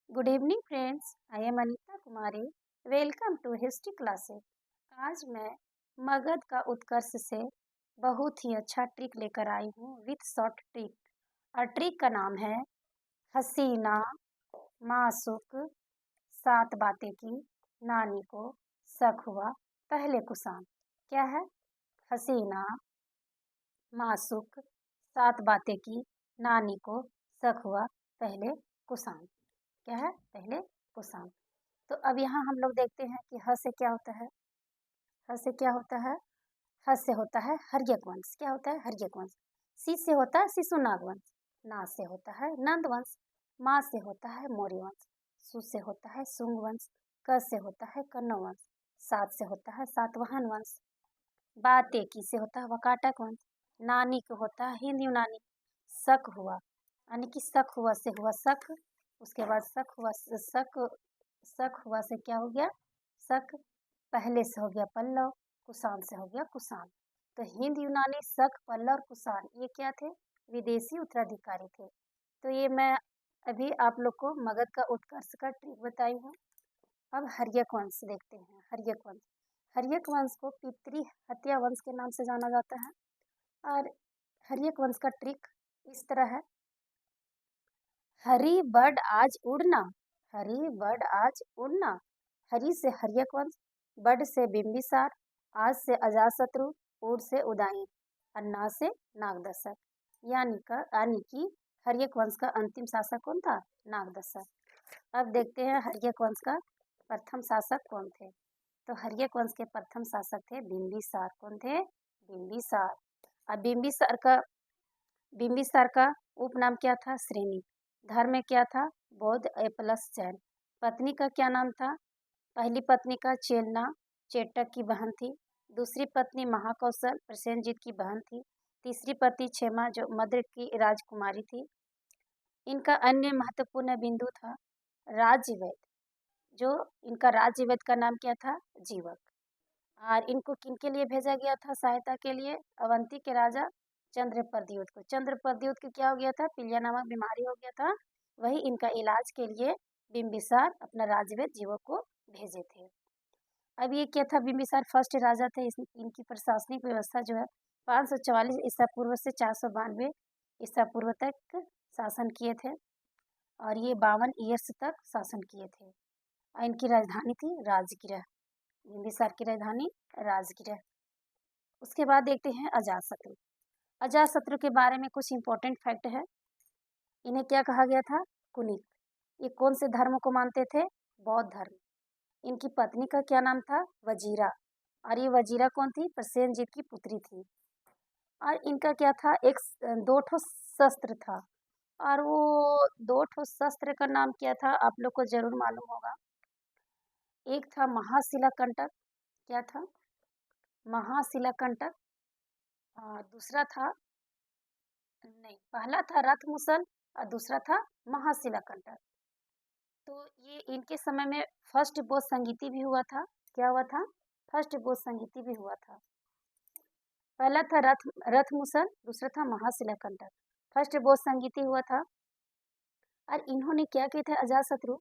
Good evening friends, I am Anita Kumari. Welcome to history classes. आज मैं मगध का उत्कर्ष से बहुत ही अच्छा ट्रिक लेकर आई हूँ विथ शॉर्ट ट्रिक। और ट्रिक का नाम है हसीना मासूक, सात बातें की, नानी को शक हुआ पहले कुशाण। क्या है? हसीना मासूक, सात बातें की, नानी को शक हुआ पहले कुशाण। क्या है? पहले कुशाण। तो अब यहाँ हम लोग देखते हैं कि ह से क्या होता है। ह से क्या होता है? ह से होता है हर्यक वंश। क्या होता है? हर्यक वंश। सी से होता है शिशुनाग वंश। ना से होता है नंद वंश। मा से होता है मौर्य वंश। सु से होता है शुंग वंश। क से होता है कण्व वंश। सात से होता है सातवाहन वंश। बाते की से होता है वकाटक वंश। नानी को होता है हिंद यूनानी। शक हुआ यानी कि शक हुआ से हुआ शक। उसके बाद शक हुआ से क्या हो गया? शक। पहले से हो गया पल्लव। कुषाण से हो गया कुषाण। तो हिंद यूनानी शक पल्लव और कुषाण ये क्या थे? विदेशी उत्तराधिकारी थे। तो ये मैं अभी आप लोग को मगध का उत्कर्ष का ट्रिक बताई हूँ। अब हर्यक वंश देखते हैं। हर्यक वंश, हर्यक वंश को पितृ हत्या वंश के नाम से जाना जाता है। और हर्यक वंश का ट्रिक इस तरह है। हरी बर्ड आज उड़ना, हरी बर्ड आज उड़ना। हरी से हर्यक वंश, बर्ड से बिंबिसार, आज से अजातशत्रु, उड़ से उदयन, और ना से नागदशक। यानी कि हर्यक वंश का अंतिम शासक कौन था? नागदशक। अब देखते हैं हर्यक वंश का प्रथम शासक कौन थे। तो हर्यक वंश के प्रथम शासक थे बिंबिसार। कौन थे? बिंबिसार। अब बिंबिसार का उपनाम क्या था? श्रेणी। धर्म में क्या था? बौद्ध प्लस जैन। पत्नी का क्या नाम था? पहली पत्नी का चेलना चेटक की बहन थी। दूसरी पत्नी महाकौशल प्रसेनजीत की बहन थी। तीसरी पत्नी क्षेमा जो मद्र की राजकुमारी थी। इनका अन्य महत्वपूर्ण बिंदु था राज्यवेद। जो इनका राज्यवेद का नाम क्या था? जीवक। और इनको किनके लिए भेजा गया था सहायता के लिए? अवंती के राजा चंद्रप्रद्योत को। चंद्रप्रद्योत को क्या हो गया था? पीलिया नामक बीमारी हो गया था। वही इनका इलाज के लिए बिंबिसार अपना राज्यवेद जीवक को भेजे थे। अब ये क्या था? बिंबिसार फर्स्ट राजा थे। इनकी प्रशासनिक व्यवस्था जो है 544 ईसा पूर्व से 492 ईसा पूर्व तक शासन किए थे। और ये 52 ईयर्स तक शासन किए थे। और इनकी राजधानी थी राजगृह। बिंबिसार की राजधानी राजगृह। उसके बाद देखते हैं अजातशत्रु। अजातशत्रु के बारे में कुछ इंपॉर्टेंट फैक्ट है। इन्हें क्या कहा गया था? कुनिक। ये कौन से धर्म को मानते थे? बौद्ध धर्म। इनकी पत्नी का क्या नाम था? वजीरा। और ये वजीरा कौन थी? प्रसेनजीत की पुत्री थी। और इनका क्या था? एक दो ठो शस्त्र था। और वो दो ठो शस्त्र का नाम क्या था? आप लोग को जरूर मालूम होगा। एक था महाशिलाकंटक। क्या था? महाशिलाकंटक। और दूसरा था, नहीं, पहला था रथ मुसल और दूसरा था महाशिलाकंटक। तो ये इनके समय में फर्स्ट बोध संगीति भी हुआ था। क्या हुआ था? फर्स्ट बोध संगीति भी हुआ था। पहला था रथ मुसल, दूसरा था महाशिलाकंटक। फर्स्ट बोध संगीति हुआ था। और इन्होंने क्या किया था? अजातशत्रु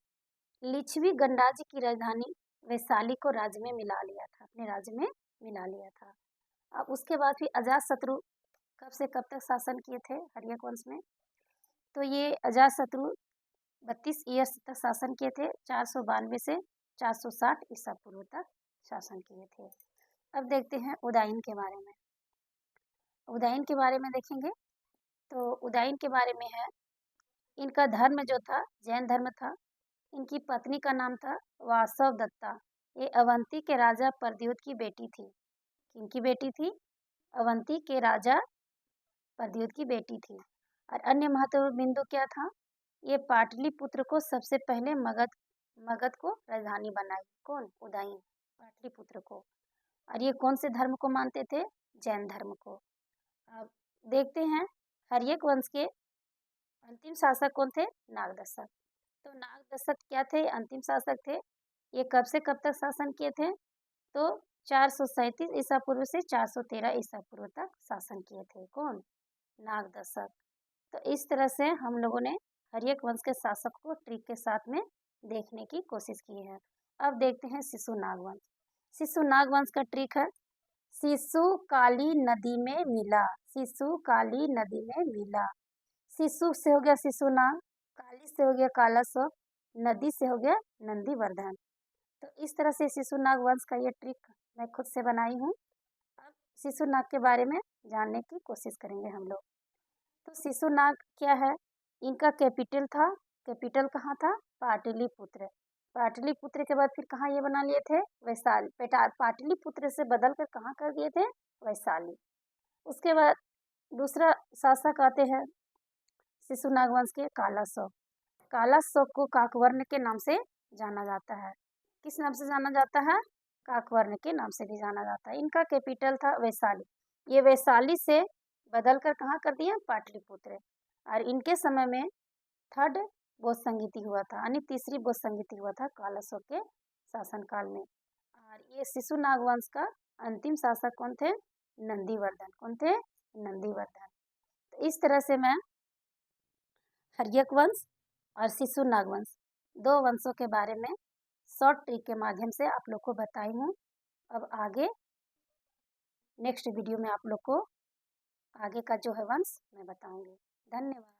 लिच्छवी गणराज्य की राजधानी वैशाली को राज्य में मिला लिया था, अपने राज्य में मिला लिया था। अब उसके बाद फिर अजातशत्रु कब से कब तक शासन किए थे हर्यक वंश में? तो ये अजातशत्रु 32 ईयर्स तक शासन किए थे। 492 से 460 ईसा पूर्व तक शासन किए थे। अब देखते हैं उदयन के बारे में। उदयन के बारे में देखेंगे तो उदयन के बारे में है, इनका धर्म जो था जैन धर्म था। इनकी पत्नी का नाम था वासव दत्ता। ये अवंती के राजा प्रद्योत की बेटी थी। किनकी बेटी थी? अवंती के राजा प्रद्योत की बेटी थी। और अन्य महत्वपूर्ण बिंदु क्या था? ये पाटलिपुत्र को सबसे पहले मगध को राजधानी बनाई। कौन? उदयन। पाटलिपुत्र को। और ये कौन से धर्म को मानते थे? जैन धर्म को। अब देखते हैं हर्यक वंश के अंतिम शासक कौन थे? नागदशक। तो नागदशक क्या थे? अंतिम शासक थे। ये कब से कब तक शासन किए थे? तो 437 ईसा पूर्व से 413 ईसा पूर्व तक शासन किए थे। कौन? नागदशक। तो इस तरह से हम लोगों ने हर्यक वंश के शासक को ट्रिक के साथ में देखने की कोशिश की है। अब देखते हैं शिशुनाग वंश। शिशुनाग वंश का ट्रिक है, शिशु काली नदी में मिला, शिशु काली नदी में मिला। शिशु से हो गया शिशुनाग, काली से हो गया कालासोक, नदी से हो गया नंदीवर्धन। तो इस तरह से शिशुनाग वंश का ये ट्रिक मैं खुद से बनाई हूँ। अब शिशुनाग के बारे में जानने की कोशिश करेंगे हम लोग। तो शिशुनाग क्या है, इनका कैपिटल था, कैपिटल कहाँ था, पाटलिपुत्र। पाटलिपुत्र के बाद फिर कहाँ ये बना लिए थे, वैशाली। पाटलिपुत्र से बदल कर कहाँ कर दिए थे, वैशाली। उसके बाद दूसरा शासक आते हैं शिशुनाग वंश के, कालाशोक। कालाशोक को काकवर्ण के नाम से जाना जाता है। किस नाम से जाना जाता है, काकवर्ण के नाम से भी जाना जाता है। इनका कैपिटल था वैशाली, ये वैशाली से बदलकर कहाँ कर दिया, पाटलिपुत्र। और इनके समय में थर्ड बौद्ध संगीति हुआ था, यानी तीसरी बौद्ध संगीति हुआ था कालाशोक के शासनकाल में। और ये शिशुनाग वंश का अंतिम शासक कौन थे, नंदीवर्धन। कौन थे, नंदीवर्धन। तो इस तरह से मैं हर्यक वंश और शिशुनाग वंश, दो वंशों के बारे में शॉर्ट ट्रिक के माध्यम से आप लोग को बताई हूँ। अब आगे नेक्स्ट वीडियो में आप लोग को आगे का जो है वंश मैं बताऊंगी। धन्यवाद।